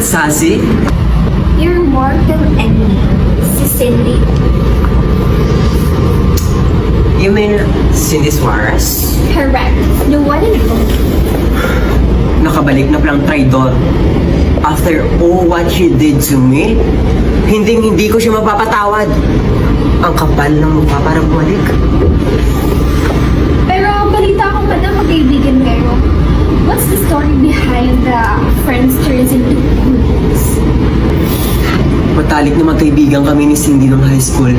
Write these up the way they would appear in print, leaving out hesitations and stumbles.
Sassy? Your mortal enemy, si Cindy. You mean Cindy Suarez? Correct. The one and only. Nakabalik na palang traidor. After all what she did to me, hindi ko siya mapapatawad. Ang kapal ng mukha para bumalik. Pero balita ko madam magkaibigan kayo. What's the story behind the friends turns into enemies? Matalik na magkaibigan kami ni Cindy nung high school.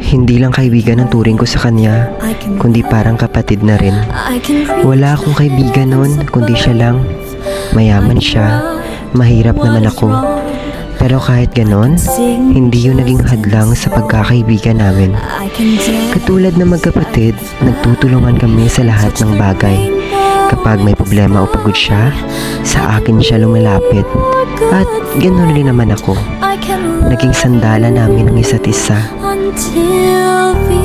Hindi lang kaibigan ang turing ko sa kanya, kundi parang kapatid na rin. Wala akong kaibigan noon, kundi siya lang. Mayaman siya, mahirap naman ako. Pero kahit ganon, hindi yun naging hadlang sa pagkakaibigan namin. Katulad ng magkapatid, nagtutulungan kami sa lahat ng bagay. Kapag may problema o pagod siya, sa akin siya lumalapit. At ganon rin naman ako. Naging sandala namin ng isa't isa. Until the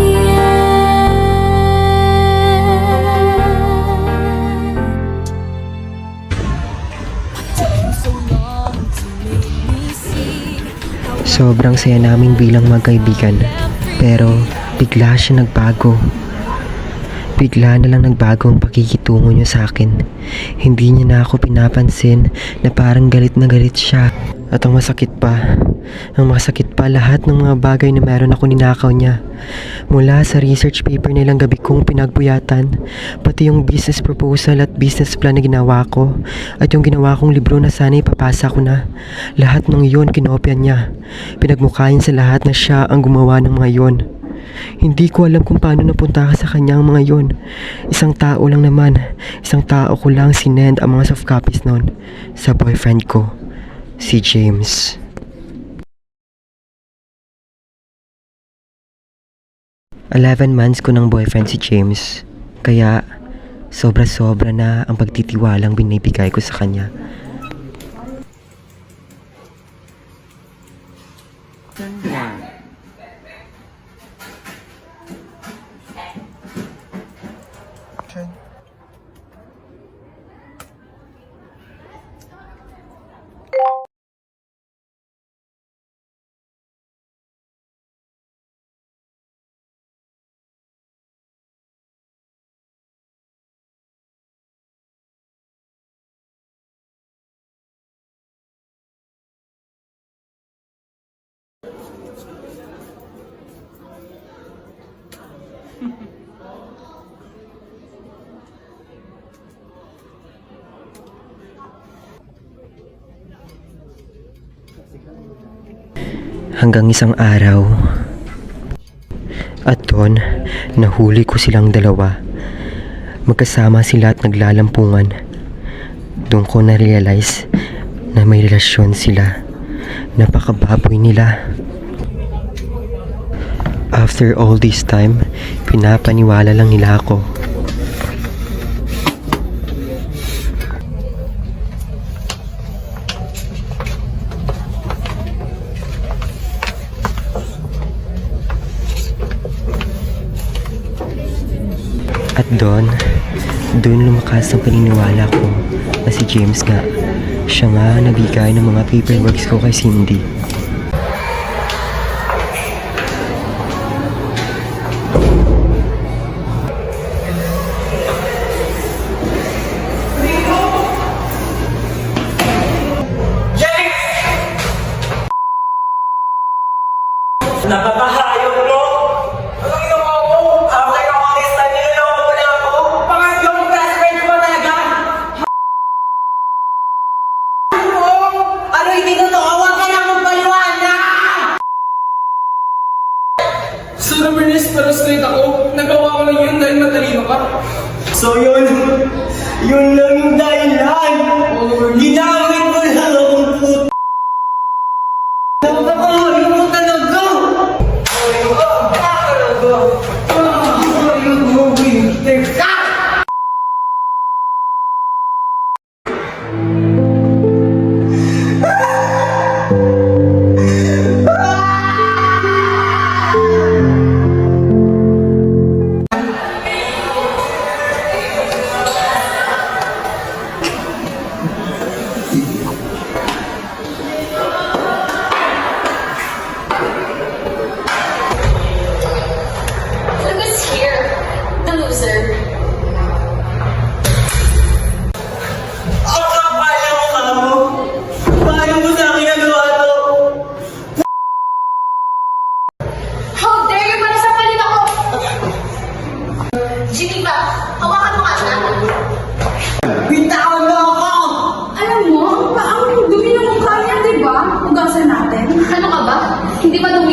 Sobrang saya namin bilang magkaibigan. Pero bigla siya nagbago. Bigla na lang nagbago ang pakikitungo niya sa akin. Hindi niya na ako pinapansin na parang galit na galit siya. At ang masakit pa, lahat ng mga bagay na meron ako ninakaw niya. Mula sa research paper na ilang gabi kong pinagbuyatan, pati yung business proposal at business plan na ginawa ko, at yung ginawa kong libro na sana ipapasa ko na. Lahat ng yon kinopya niya. Pinagmukhain sa lahat na siya ang gumawa ng mga yon. Hindi ko alam kung paano napunta ka sa kanya ang mga yon. Isang tao lang naman. Isang tao ko lang sinend ang mga soft copies noon sa boyfriend ko, si James. Eleven months ko ng boyfriend si James. Kaya sobra-sobra na ang pagtitiwalang binibigay ko sa kanya. Hanggang isang araw, at doon, nahuli ko silang dalawa. Magkasama sila at naglalampungan. Doon ko na-realize na may relasyon sila. Napakababoy nila. After all this time, pinapaniwala lang nila ako. At doon lumakas ang paniniwala ko na si James nga, siya nga nabigay ng mga paperworks ko kay Cindy. Nakakahayop mo! Anong ginawa mo? After ng all this time, niloloko mo na ako? Pangatlong best friend mo talaga! Ano hindi totoo? Huwag ka na mong paliwanag! So, na-burnish pero straight ako. Nagawa ko lang yun dahil matalino ka. So yun lang yung dahilan! Ginamit mo lang akong puto! Nakakahayop mo talaga!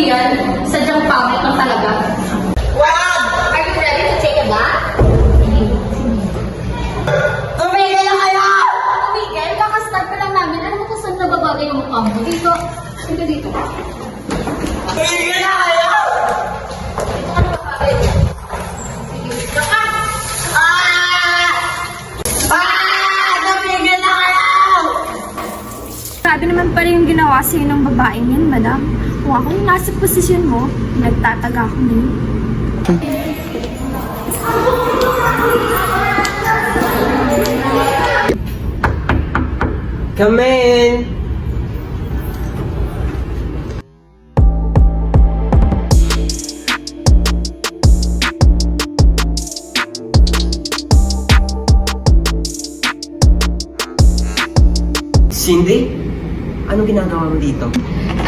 yan? Sadyang pangit lang talaga. Wag! Are you ready to take a bath? Tumigil na kayo! Miguel, kakastart pa lang namin. Alam mo kung saan nababagay yung mukha mo? Dito. Dito, dito. Tumigil na kayo! Ano babagay? Sige, Tumigil na kayo! Grabe naman pala yung ginawa sa'yo ng babaeng yan, madam. Kung ako nasa posisyon mo, nagtataga ako niyo. Come in! Cindy? Anong ginagawa mo dito?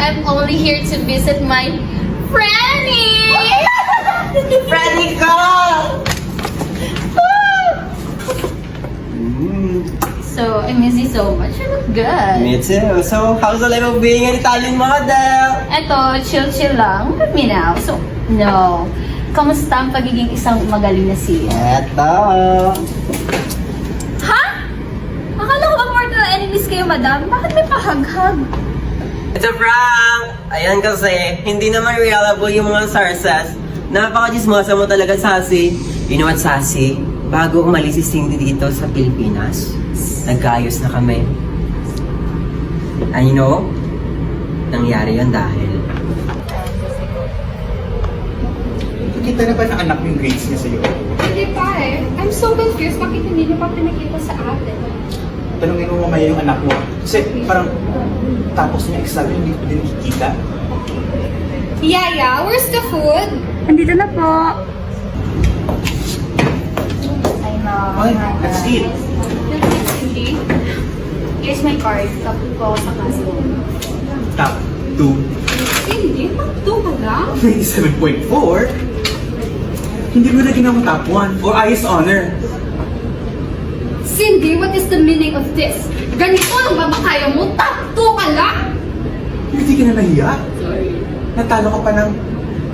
I'm only here to visit my Franny! Ready ko! So, I miss you so much. You look good. Me too. So, how's the life of being an Italian model? Eto, chill-chill lang. Look at me now. So, no. Kamusta ang pagiging isang magaling na siya? Eto. Ha? Akala ko ba mortal enemies kayo, madam? Bakit may pahaghag? It's a prank! Ayan kasi, hindi naman reliable yung mga sources. Napaka-chismosa mo talaga, Sassy. You know what, Sassy? Bago umalis si Cindy dito sa Pilipinas, nagkaayos na kami. And you know, nangyari yun dahil... Nakita na ba ng anak yung grades niya sa'yo? Hindi pa eh. I'm so confused. Bakit hindi niyo pa pinakita sa atin? Tanungin mo mamaya yung anak mo. Kasi parang tapos niya exam hindi ko din nakikita. Yaya, where's the food? Andito na po. I know. Okay, let's eat. Hindi. Here's my card. Tapos po ako sa klase mo. Top 2. Hindi, top 2 ka lang? 7.4. Hindi mo na ginawa top 1 or highest honor. Cindy, what is the meaning of this? Ganito ang ba kaya mo? Top 2 ka lang? Hindi ka na nahiya? Sorry. Natalo ka pa ng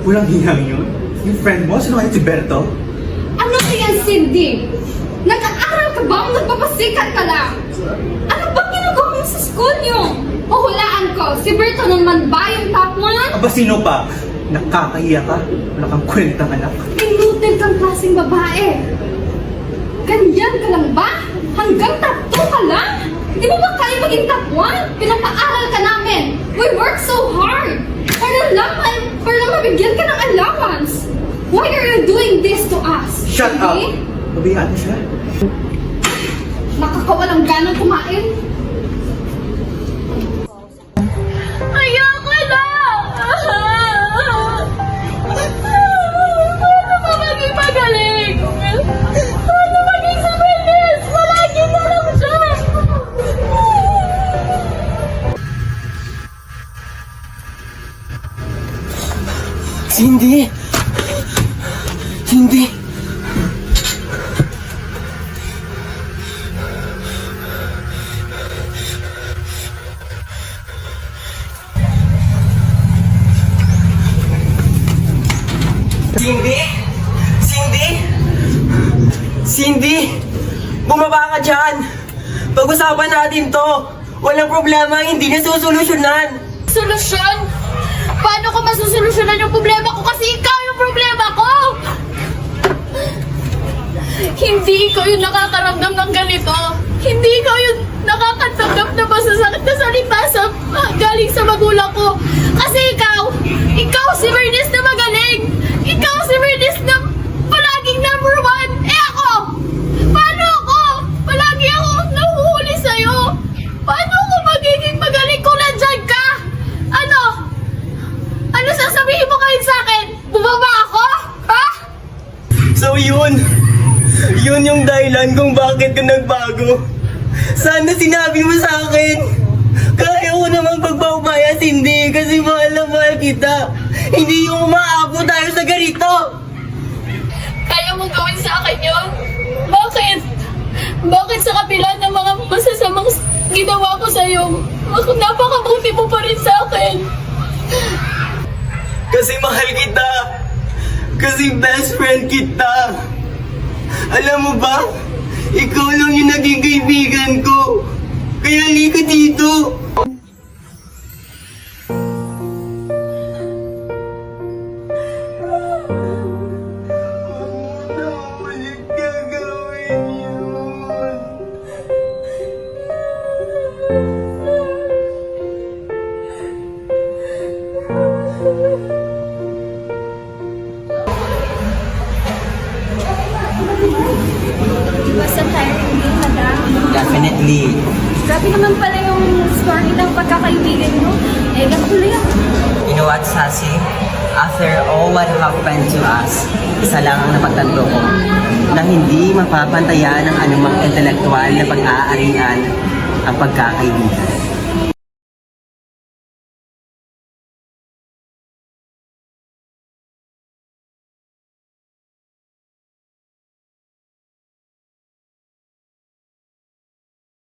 walang hiyang yun? Yung friend mo, sino kaya si Berto? Ano yan, Cindy? Nag-aaral ka ba o nagpapasikat ka lang? Ano ba ginagawa mo sa school niyo? Huhulaan ko, si Berto naman ba yung top 1? Aba, sino pa? Nakakahiya ka? Wala kang kwentang anak. Inutil kang klaseng babae. Ganyan ka lang ba? Hanggang top 2 ka lang? Di mo ba kaya maging top 1? Pinapaaral ka namin. We work so hard. Para lang mabigyan ka ng allowance. Why are you doing this to us? Shut up! Cindy? Mabayaan mo siya? Nakakawalang ganang kumain. Ayoko na! Paano ka maging magaling? Paano maging sa wellness? Palagi na lang siya! Cindy! Cindy! Cindy? Cindy? Cindy? Bumaba ka dyan! Pag-usapan natin to! Walang problema, hindi na susolusyonan! Solusyon? Paano ko masusolusyonan yung problema ko? Kasi ikaw yung problema ko! Hindi ikaw yung nakakaramdam ng ganito. Hindi ikaw yung nakakatanggap na masasakit na salita galing sa magulang ko. Kasi ikaw si Bernice na magaling. Ikaw si Bernice na palaging number 1. Eh ako! Paano ako? Palagi ako nahuhuli sa'yo. Paano ako magiging magaling kung nandyan ka? Ano? Ano sasabihin mo ngayon sa akin? Bumaba ako? Ha? So yun yung dahilan kung bakit ka nagbago. Sana sinabi mo sa akin. Kaya ko naman pagpaubaya, Cindy, kasi mahal na mahal kita. Hindi yung umaabot tayo sa ganito. Kaya mo gawin sa akin yun? Bakit? Bakit sa kabila ng mga masasamang ginawa ko sa'yo, napakabuti mo pa rin sa akin? Kasi mahal kita. Kasi best friend kita. Alam mo ba? Ikaw lang yung naging kaibigan ko. Kaya halika dito. Basta tiring din, madam. Definitely. Grabe naman pala yung story ng pagkakaibigan nyo. Eh, gatuloy ako. You know what, Sassy? After all what happened to us, isa lang ang napagtanto ko na hindi mapapantayan ng anumang intelektual na pag-aarian ang pagkakaibigan.